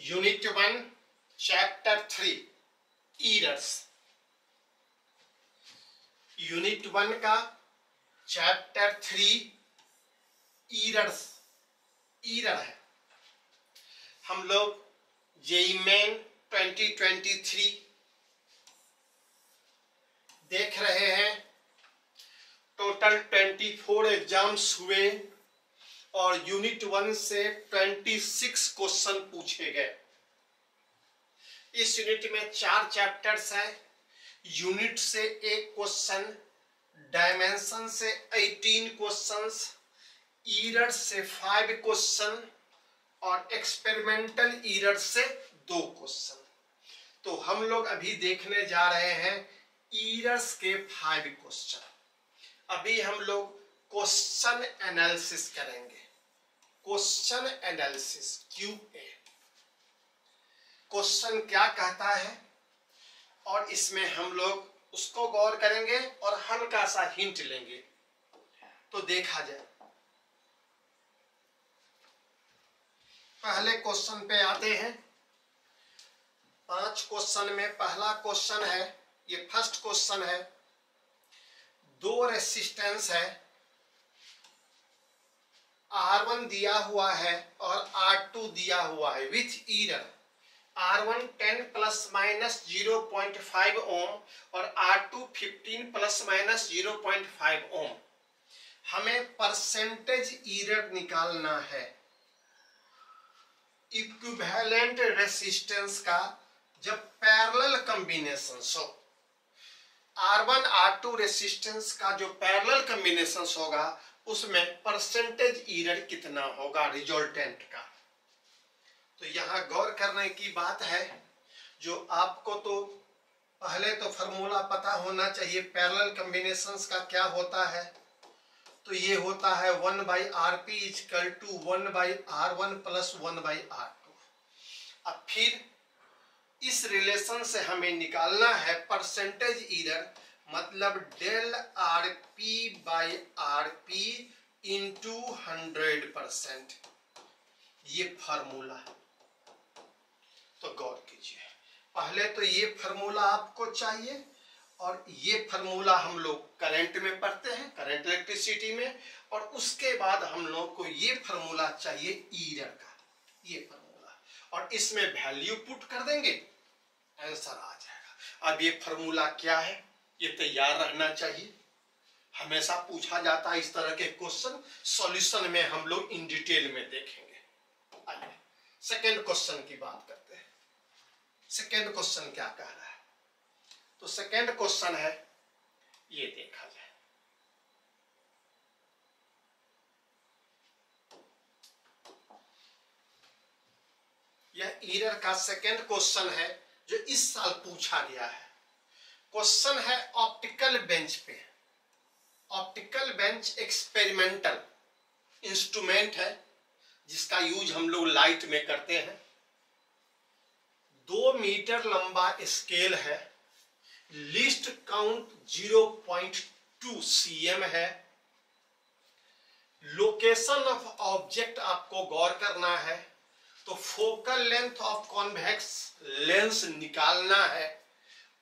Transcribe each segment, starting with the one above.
Unit 1 chapter 3 errors. Unit 1 का chapter 3 errors error है। हम लोग जेईई मेन 2023 देख रहे हैं। टोटल 24 एग्जाम्स हुए और यूनिट 1 से 26 क्वेश्चन पूछे गए। इस यूनिट में 4 चैप्टर्स हैं। यूनिट से 1 क्वेश्चन, डायमेंशन से 18 क्वेश्चंस, ईरर से 5 क्वेश्चन और एक्सपेरिमेंटल ईरर से 2 क्वेश्चन। तो हम लोग अभी देखने जा रहे हैं ईरर्स के 5 क्वेश्चन। अभी हम लोग क्वेश्चन एनालिसिस करेंगे। Question analysis QA। क्वेश्चन क्या कहता है और इसमें हम लोग उसको गौर करेंगे और हल्का सा हिंट लेंगे। तो देखा जाए, पहले क्वेश्चन पे आते हैं। 5 क्वेश्चन में पहला क्वेश्चन है, ये फर्स्ट क्वेश्चन है। 2 रेसिस्टेंस है, R1 दिया हुआ है और R2 दिया हुआ है with error. R1 10 plus minus 0.5 ओम और R2 15 प्लस माइनस 0.5 ओम। हमें परसेंटेज ईरर निकालना है इक्विवेलेंट रेसिस्टेंस का जब पैरेलल कॉम्बिनेशन हो। R1 R2 रेसिस्टेंस का जो पैरेलल कॉम्बिनेशन होगा उसमें परसेंटेज ईरर कितना होगा रिजल्टेंट का। तो यहाँ गौर करने की बात है, जो आपको तो पहले तो फॉर्मूला पता होना चाहिए पैरेलल कॉम्बिनेशंस का क्या होता है। तो ये होता है 1/RP equal to 1/R1 plus 1/R2। अब फिर इस रिलेशन से हमें निकालना है परसेंटेज ईरर, मतलब डेल RP/RP इंटू 100%। ये फार्मूला है। तो गौर कीजिए, पहले तो ये फार्मूला आपको चाहिए और ये फार्मूला हम लोग करंट में पढ़ते हैं, करंट इलेक्ट्रिसिटी में, और उसके बाद हम लोग को ये फार्मूला चाहिए ईरर का, ये फार्मूला, और इसमें वैल्यू पुट कर देंगे, आंसर आ जाएगा। अब ये फार्मूला क्या है ये तैयार रहना चाहिए। हमेशा पूछा जाता है इस तरह के क्वेश्चन। सॉल्यूशन में हम लोग इन डिटेल में देखेंगे। आइए सेकेंड क्वेश्चन की बात करते हैं। सेकेंड क्वेश्चन क्या कह रहा है? तो सेकेंड क्वेश्चन है, ये देखा जाए। यह ईरर का सेकेंड क्वेश्चन है जो इस साल पूछा गया है। क्वेश्चन है ऑप्टिकल बेंच पे। ऑप्टिकल बेंच एक्सपेरिमेंटल इंस्ट्रूमेंट है जिसका यूज हम लोग लाइट में करते हैं। 2 मीटर लंबा स्केल है, लीस्ट काउंट 0.2 cm है। लोकेशन ऑफ ऑब्जेक्ट आपको गौर करना है। तो focal length of convex lens निकालना है।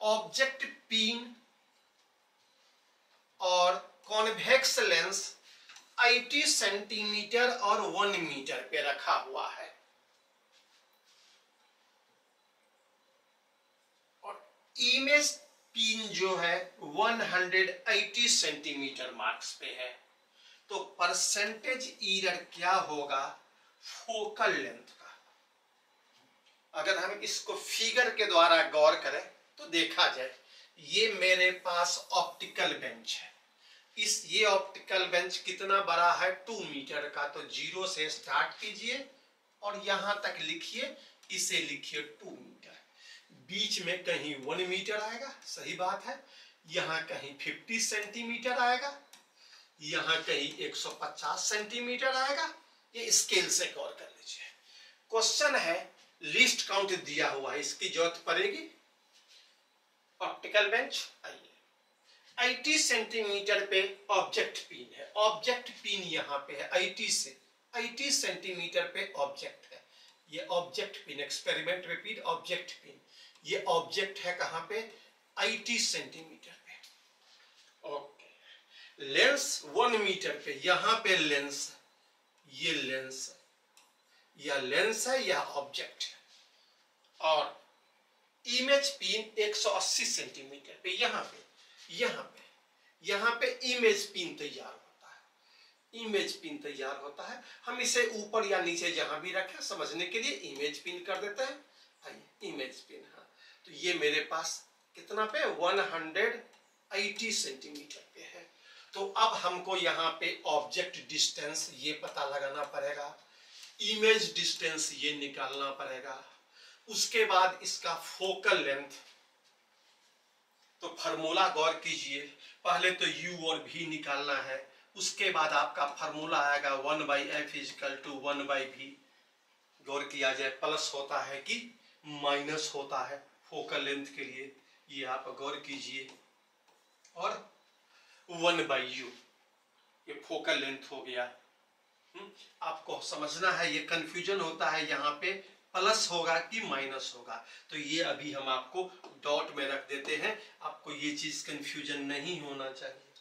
ऑब्जेक्ट पिन और कॉन्वेक्स लेंस 80 सेंटीमीटर और 1 मीटर पे रखा हुआ है और इमेज पिन जो है 180 सेंटीमीटर मार्क्स पे है। तो परसेंटेज ईरर क्या होगा फोकल लेंथ का? अगर हम इसको फिगर के द्वारा गौर करें तो देखा जाए, ये मेरे पास ऑप्टिकल बेंच है। ये ऑप्टिकल बेंच कितना बड़ा है 2 मीटर का। तो 0 से स्टार्ट कीजिए और यहां तक लिखिए, इसे लिखिए 2 मीटर। बीच में कहीं 1 मीटर आएगा, सही बात है। यहां कहीं 50 सेंटीमीटर आएगा, यहां कहीं 150 सेंटीमीटर आएगा। ये स्केल से गौर कर लीजिए। क्वेश्चन है लिस्ट काउंट दिया हुआ है, इसकी जरूरत पड़ेगी। ऑप्टिकल बेंच, आइए 80 सेंटीमीटर पे ऑब्जेक्ट पिन है। ऑब्जेक्ट पिन यहाँ पे है 80 सेंटीमीटर पे ऑब्जेक्ट है। ये object pin, experiment repeat object pin, ये ऑब्जेक्ट है कहां पे, 80 सेंटीमीटर पे। ओके, लेंस 1 मीटर पे, यहां पे लेंस, ये लेंस, या लेंस है या ऑब्जेक्ट है, और इमेज पिन 180 सेंटीमीटर पे, यहां पे इमेज पिन तैयार होता है, इमेज पिन तैयार होता है। हम इसे ऊपर या नीचे जहां भी रखें समझने के लिए इमेज पिन कर देते हैं। आइए इमेज पिन, हाँ, तो ये मेरे पास कितना पे, 180 सेंटीमीटर पे है। तो अब हमको यहाँ पे ऑब्जेक्ट डिस्टेंस ये पता लगाना पड़ेगा, इमेज डिस्टेंस ये निकालना पड़ेगा, उसके बाद इसका फोकल लेंथ। तो फार्मूला गौर कीजिए, पहले तो u और v निकालना है, उसके बाद आपका फार्मूला आएगा 1/f = 1/v। गौर किया जाए प्लस होता है कि माइनस होता है फोकल लेंथ के लिए, ये आप गौर कीजिए, और 1/u ये फोकल लेंथ हो गया। आपको समझना है, ये कंफ्यूजन होता है यहाँ पे प्लस होगा कि माइनस होगा, तो ये अभी हम आपको डॉट में रख देते हैं, आपको ये चीज कंफ्यूजन नहीं होना चाहिए।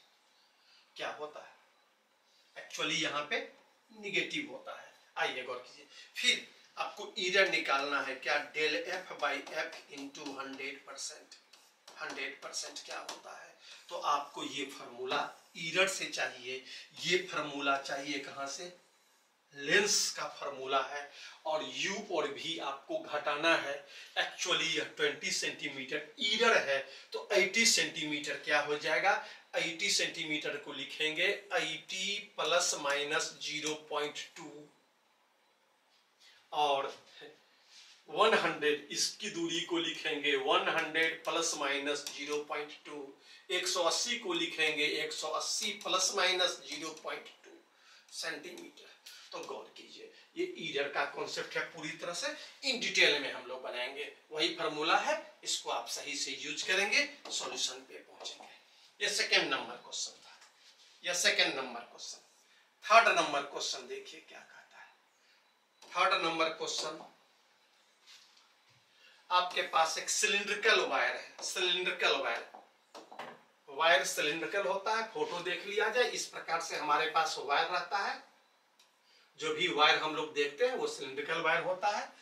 क्या होता है एक्चुअली यहाँ पे निगेटिव होता है। आइए गौर कीजिए, फिर आपको एरर निकालना है, क्या, del f/f × 100%। 100% क्या होता है, तो आपको ये फार्मूला एरर से चाहिए, ये फार्मूला चाहिए कहां से, लेंस का फार्मूला है, और u और v आपको घटाना है। एक्चुअली यह 20 सेंटीमीटर एरर है, तो 80 सेंटीमीटर क्या हो जाएगा, 80 सेंटीमीटर को लिखेंगे 80 ± 0.2, और 100 इसकी दूरी को लिखेंगे 100 ± 0.2, 180 को लिखेंगे 180 ± 0.2 सेंटीमीटर। तो गौर कीजिए, ये ईरर का कॉन्सेप्ट है, पूरी तरह से इन डिटेल में हम लोग बनाएंगे, वही फार्मूला है, इसको आप सही से यूज करेंगे, सॉल्यूशन पे पहुंचेंगे। ये सेकंड नंबर क्वेश्चन था, यह second number question. Third number question देखिए क्या कहता है। थर्ड नंबर क्वेश्चन, आपके पास एक सिलिंड्रिकल वायर है, सिलिंड्रिकल वायर, वायर सिलिंड्रिकल होता है, फोटो देख लिया जाए, इस प्रकार से हमारे पास वायर रहता है, जो भी वायर हम लोग देखते हैं वो सिलिंड्रिकल वायर होता है।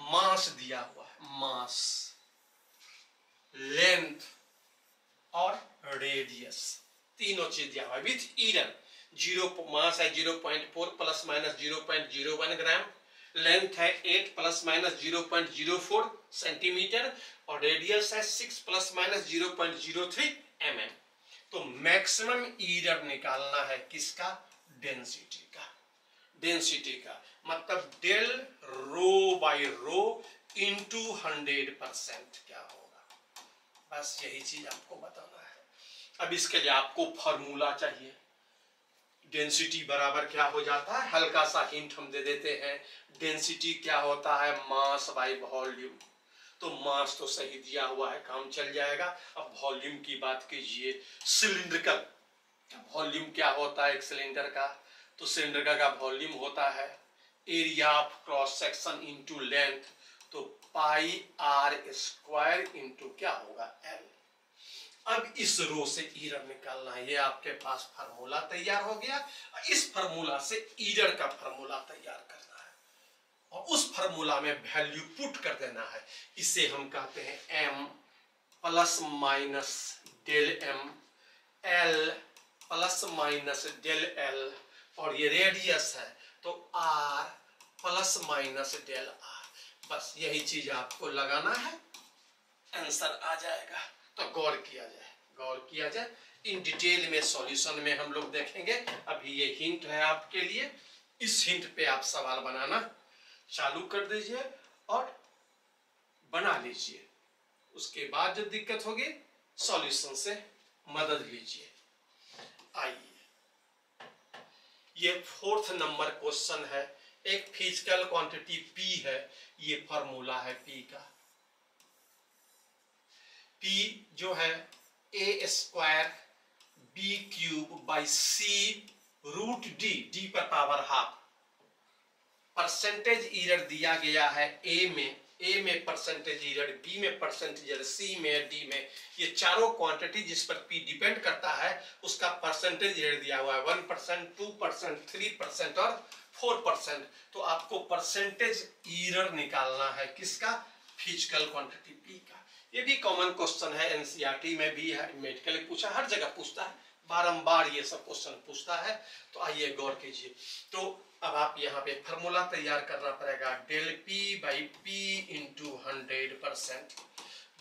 मास दिया हुआ है, मास, लेंथ और रेडियस, तीनों चीज दिया हुआ है विथ एरर। मास है 0.4 ± 0.01 ग्राम, लेंथ है 8 ± 0.04 सेंटीमीटर, और रेडियस है 6 ± 0.03 mm। तो मैक्सिमम एरर निकालना है किसका, डेंसिटी का, डेंसिटी का मतलब डेल ρ/ρ × 100% क्या होगा, बस यही चीज आपको बताना है। अब इसके लिए आपको फॉर्मूला चाहिए, डेंसिटी बराबर क्या हो जाता है, हल्का सा हिंट हम दे देते हैं, डेंसिटी क्या होता है, मास बाय वॉल्यूम। तो मास तो सही दिया हुआ है, काम चल जाएगा। अब वॉल्यूम की बात कीजिए, सिलिंड्रिकल वॉल्यूम क्या होता है एक सिलेंडर का, तो सिलेंडर का वॉल्यूम होता है area of cross section into length, तो πr² इनटू क्या होगा, l। अब इस रो से एरर निकालना है, ये आपके पास फार्मूला तैयार हो गया, इस फार्मूला से एरर का फार्मूला तैयार करना है, और उस फार्मूला में वैल्यू पुट कर देना है। इसे हम कहते हैं m ± del m, l ± del l, और ये रेडियस है तो r ± del r। बस यही चीज आपको लगाना है, आंसर आ जाएगा। तो गौर किया जाए, गौर किया जाए, इन डिटेल में सॉल्यूशन में हम लोग देखेंगे। अभी ये हिंट है आपके लिए, इस हिंट पे आप सवाल बनाना चालू कर दीजिए और बना लीजिए, उसके बाद जो दिक्कत होगी सॉल्यूशन से मदद लीजिए। आइए, ये फोर्थ नंबर क्वेश्चन है, एक फिजिकल क्वांटिटी P है, ये फॉर्मूला है P का। P जो है a² b³ / c √d, d पर पावर हाफ, परसेंटेज एरर दिया गया है ए में परसेंटेज एरर, बी में परसेंटेज एरर, सी में, डी में, ये चारों क्वांटिटी जिस पर पी डिपेंड करता है उसका परसेंटेज एरर दिया हुआ है 1%, 2%, 3% और 4%। तो आपको परसेंटेज एरर निकालना है किसका? फिजिकल क्वांटिटी पी का। ये भी कॉमन क्वेश्चन है, एनसीईआरटी में भी है, मेडिकल पूछा, हर जगह पूछता है, बारंबार ये सब क्वेश्चन पूछता है। तो आइए गौर कीजिए। तो अब आप यहाँ पे फॉर्मूला तैयार करना पड़ेगा, del P by P into 100%।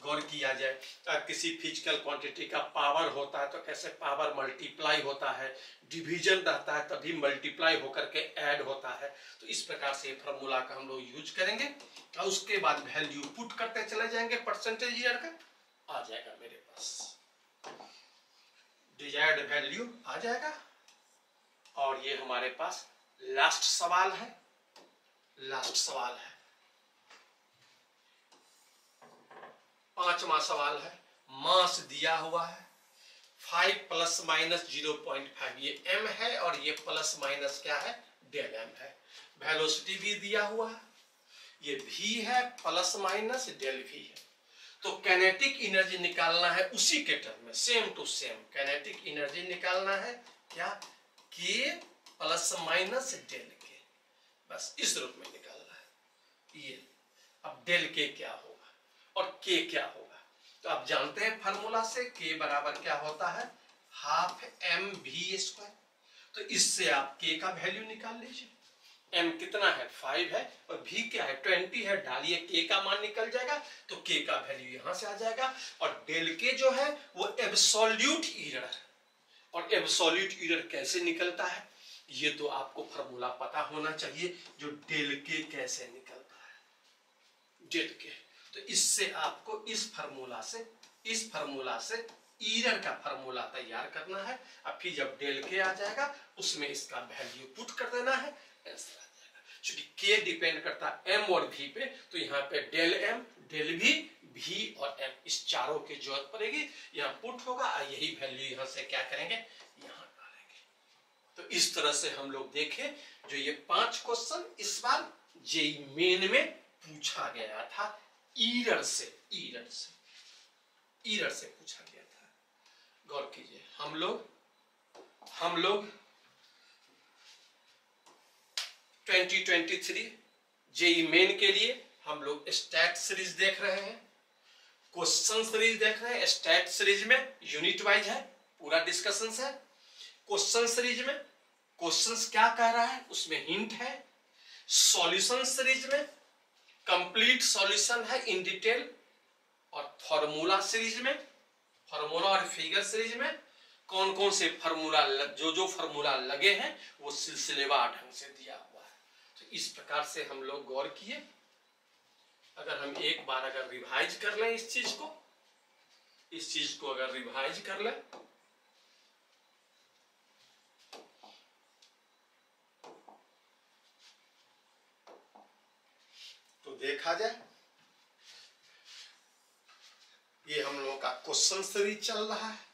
गौर किया जाए तो किसी फिजिकल क्वांटिटी का पावर होता है तो कैसे पावर मल्टीप्लाई होता है, डिवीजन रहता है तभी मल्टीप्लाई होकर के ऐड होता है। तो इस प्रकार से फॉर्मूला का हम लोग यूज करेंगे और उसके बाद वैल्यू पुट करते चले जाएंगे, परसेंटेज ईयर का आ जाएगा मेरे पास, डिजायर्ड वैल्यू आ जाएगा। और ये हमारे पास लास्ट सवाल है, लास्ट सवाल है, 5वां सवाल है। मास दिया हुआ है 5 प्लस माइनस 0.5, ये m है और ये प्लस माइनस क्या है? डेल m है। वेलोसिटी भी दिया हुआ है, ये v है, प्लस माइनस डेल v है। तो कैनेटिक एनर्जी निकालना है उसी के टर्म में, same to same kinetic energy निकालना है क्या? k प्लस माइनस डेल के, बस इस रूप में निकालना है ये। अब डेल के क्या होगा और के क्या होगा? तो आप जानते हैं फार्मूला से के बराबर क्या होता है? Half M V square. तो इससे आप के का वैल्यू निकाल लीजिए। m कितना है? 5 है और v क्या है? 20 है। डालिए k का मान निकल जाएगा तो k का वैल्यू यहां से आ जाएगा। और डेल के जो है वो एब्सोल्यूट एरर है। और एब्सोल्यूट एरर कैसे निकलता है ये तो आपको फार्मूला पता होना चाहिए, जो डेल के कैसे निकलता है, डेल के। तो इससे आपको इस फार्मूला से एरर का फार्मूला तैयार करना है। अब फिर जब डेल के आ जाएगा उसमें इसका वैल्यू पुट कर देना है, आंसर आ जाएगा। क्योंकि के डिपेंड करता है एम और वी पे, तो यहाँ पे del M, del V, V और एम, इस चारों की जरूरत पड़ेगी। यहाँ पुट होगा और यही वैल्यू यहाँ से क्या करेंगे, यहाँ डालेंगे। तो इस तरह से हम लोग देखें जो ये 5 क्वेश्चन इस बार जेईई मेन में पूछा गया था, एरर से पूछा गया था। गौर कीजिए, हम लोग 2023 जेईई मेन के लिए हम लोग स्टैट सीरीज देख रहे हैं, क्वेश्चन सीरीज देख रहे हैं। स्टैट सीरीज में यूनिट वाइज है, पूरा डिस्कशन है। क्वेश्चन सीरीज में क्वेश्चंस क्या कह रहा है उसमें हिंट है। सॉल्यूशन सीरीज में कंप्लीट सॉल्यूशन है इन डिटेल। और फॉर्मूला सीरीज में, फॉर्मूला और फिगर सीरीज में कौन कौन से फॉर्मूला, जो फॉर्मूला लगे हैं वो सिलसिलेवार ढंग से दिया हुआ है। तो इस प्रकार से हम लोग गौर किए। अगर हम एक बार अगर रिवाइज कर लें इस चीज को अगर रिवाइज कर लें तो देखा जाए ये हम लोगों का क्वेश्चन सीरीज चल रहा है।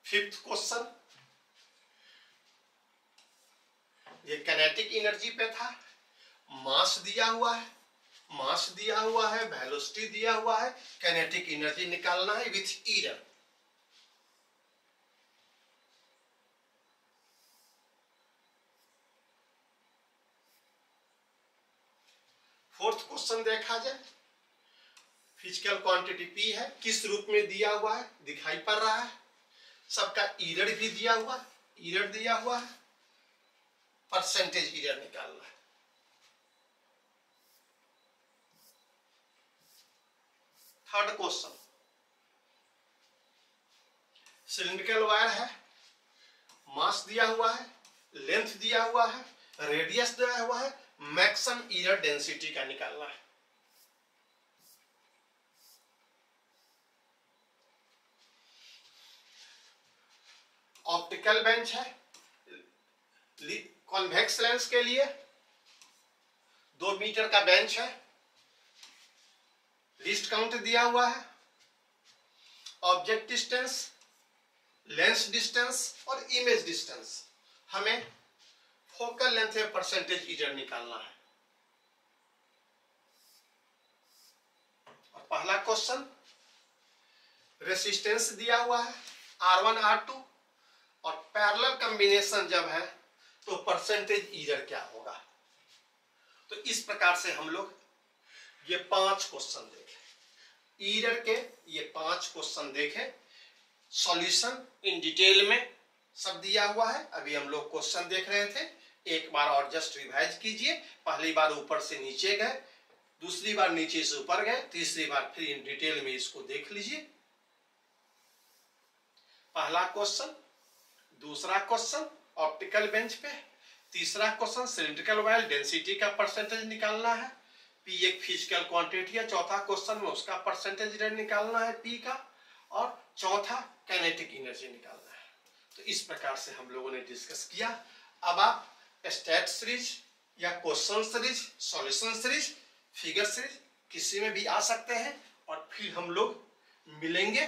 फिफ्थ क्वेश्चन, ये काइनेटिक एनर्जी पे था। मास दिया हुआ है, वेलोसिटी दिया हुआ है, काइनेटिक एनर्जी निकालना है विथ एरर। फोर्थ क्वेश्चन देखा जाए, फिजिकल क्वांटिटी पी है, किस रूप में दिया हुआ है दिखाई पड़ रहा है। सबका एरर भी दिया हुआ है, परसेंटेज एरर निकालना है। थर्ड क्वेश्चन, सिलिंड्रिकल वायर है, मास दिया हुआ है, लेंथ दिया हुआ है, रेडियस दिया हुआ है, मैक्सिमम एरर डेंसिटी का निकालना है। ऑप्टिकल बेंच है, कॉन्वेक्स लेंस के लिए 2 मीटर का बेंच है, लीस्ट काउंट दिया हुआ है, ऑब्जेक्ट डिस्टेंस लेंस डिस्टेंस और इमेज डिस्टेंस, हमें फोकल लेंथ में परसेंटेज ईरर निकालना है। और पहला क्वेश्चन, रेसिस्टेंस दिया हुआ है R1 R2 और पैरेलल कॉम्बिनेशन जब है तो परसेंटेज ईरर क्या होगा। तो इस प्रकार से हम लोग ये 5 क्वेश्चन देखें, ईरर के ये 5 क्वेश्चन देखें। सॉल्यूशन इन डिटेल में सब दिया हुआ है। अभी हम लोग क्वेश्चन देख रहे थे, एक बार और जस्ट रिवाइज कीजिए। पहली बार ऊपर से नीचे गए, दूसरी बार नीचे से ऊपर गए, तीसरी बार फिर इन डिटेल में इसको देख लीजिए। पहला क्वेश्चन, दूसरा क्वेश्चन ऑप्टिकल बेंच पे, तीसरा क्वेश्चन सिलिंड्रिकल वायर डेंसिटी का परसेंटेज निकालना है, P एक फिजिकल क्वांटिटी है। चौथा क्वेश्चन में उसका परसेंटेज रेट निकालना है P का, और चौथा काइनेटिक एनर्जी निकालना है। तो इस प्रकार से हम लोगों ने डिस्कस किया। अब आप स्टैट सीरीज या question series, solution series, figure series किसी में भी आ सकते हैं। और फिर हम लोग मिलेंगे